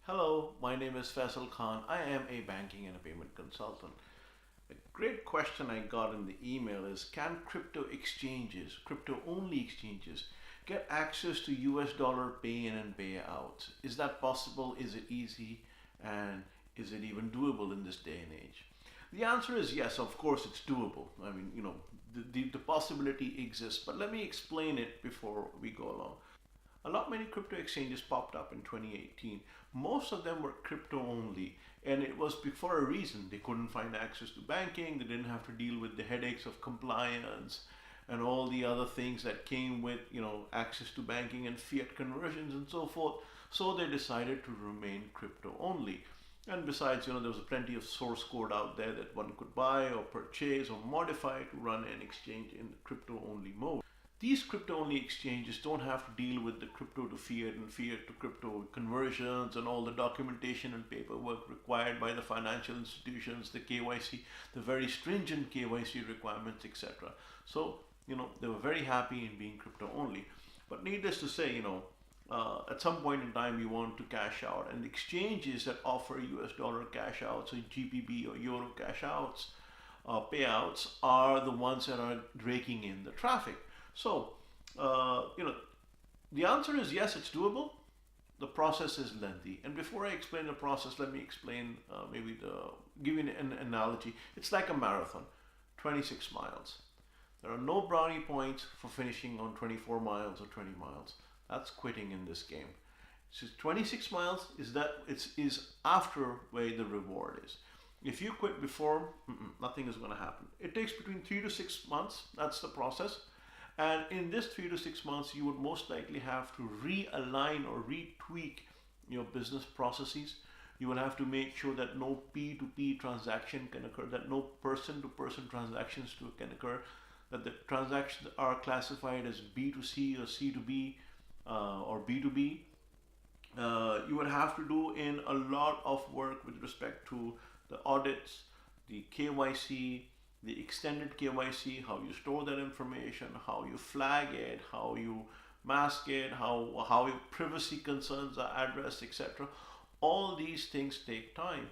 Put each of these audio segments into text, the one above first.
Hello, my name is Faisal Khan. I am a banking and a payment consultant. A great question I got in the email is, can crypto exchanges, crypto only exchanges, get access to US dollar pay in and pay out? Is that possible? Is it easy? And is it even doable in this day and age? The answer is yes, of course it's doable. I mean, the possibility exists, but let me explain it before we go along. A lot many crypto exchanges popped up in 2018. Most of them were crypto only, and it was for a reason. They couldn't find access to banking, they didn't have to deal with the headaches of compliance and all the other things that came with, access to banking and fiat conversions and so forth. So they decided to remain crypto only. And besides, there was plenty of source code out there that one could buy or purchase or modify to run an exchange in crypto only mode. These crypto-only exchanges don't have to deal with the crypto to fiat and fiat to crypto conversions and all the documentation and paperwork required by the financial institutions, the KYC, the very stringent KYC requirements, etc. So, they were very happy in being crypto only. But needless to say, at some point in time you want to cash out, and exchanges that offer US dollar cash outs or GBP or Euro cash outs, payouts are the ones that are raking in the traffic. So, the answer is yes, it's doable. The process is lengthy. And before I explain the process, let me explain give you an analogy. It's like a marathon, 26 miles. There are no brownie points for finishing on 24 miles or 20 miles. That's quitting in this game. So 26 miles is after where the reward is. If you quit before, nothing is going to happen. It takes between 3 to 6 months. That's the process. And in this 3 to 6 months, you would most likely have to realign or retweak your business processes. You will have to make sure that no P2P transaction can occur, that no person-to-person transactions can occur, that the transactions are classified as B2C or C2B or B2B. You would have to do in a lot of work with respect to the audits, the KYC, the extended KYC, how you store that information, how you flag it, how you mask it, how your privacy concerns are addressed, etc. All these things take time.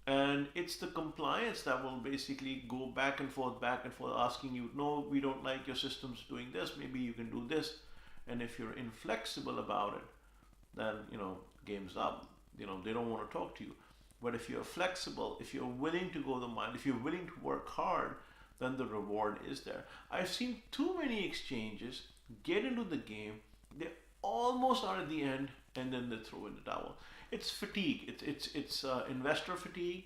And it's the compliance that will basically go back and forth, asking you, no, we don't like your systems doing this, maybe you can do this. And if you're inflexible about it, then, game's up. They don't want to talk to you. But if you're flexible, if you're willing to go the mile, if you're willing to work hard, then the reward is there. I've seen too many exchanges get into the game, they almost are at the end, and then they throw in the towel. It's fatigue. It's investor fatigue.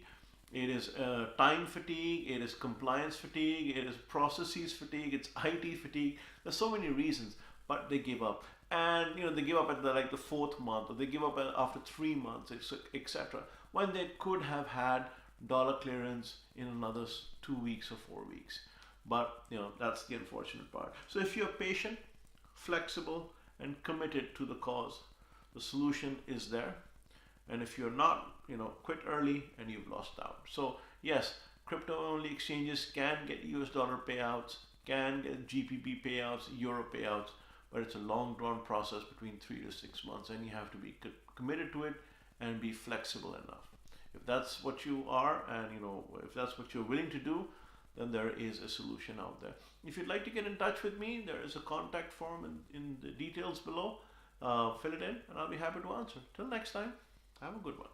It is time fatigue. It is compliance fatigue. It is processes fatigue. It's IT fatigue. There's so many reasons, but they give up. And they give up at the fourth month, or they give up after 3 months, etc. When they could have had dollar clearance in another 2 weeks or 4 weeks. But that's the unfortunate part. So if you're patient, flexible, and committed to the cause, the solution is there. And if you're not, quit early and you've lost out. So yes, crypto-only exchanges can get US dollar payouts, can get GBP payouts, Euro payouts, but it's a long drawn process between 3 to 6 months, and you have to be committed to it and be flexible enough. If that's what you are, and if that's what you're willing to do, then there is a solution out there. If you'd like to get in touch with me, there is a contact form in the details below. Fill it in and I'll be happy to answer. Till next time, have a good one.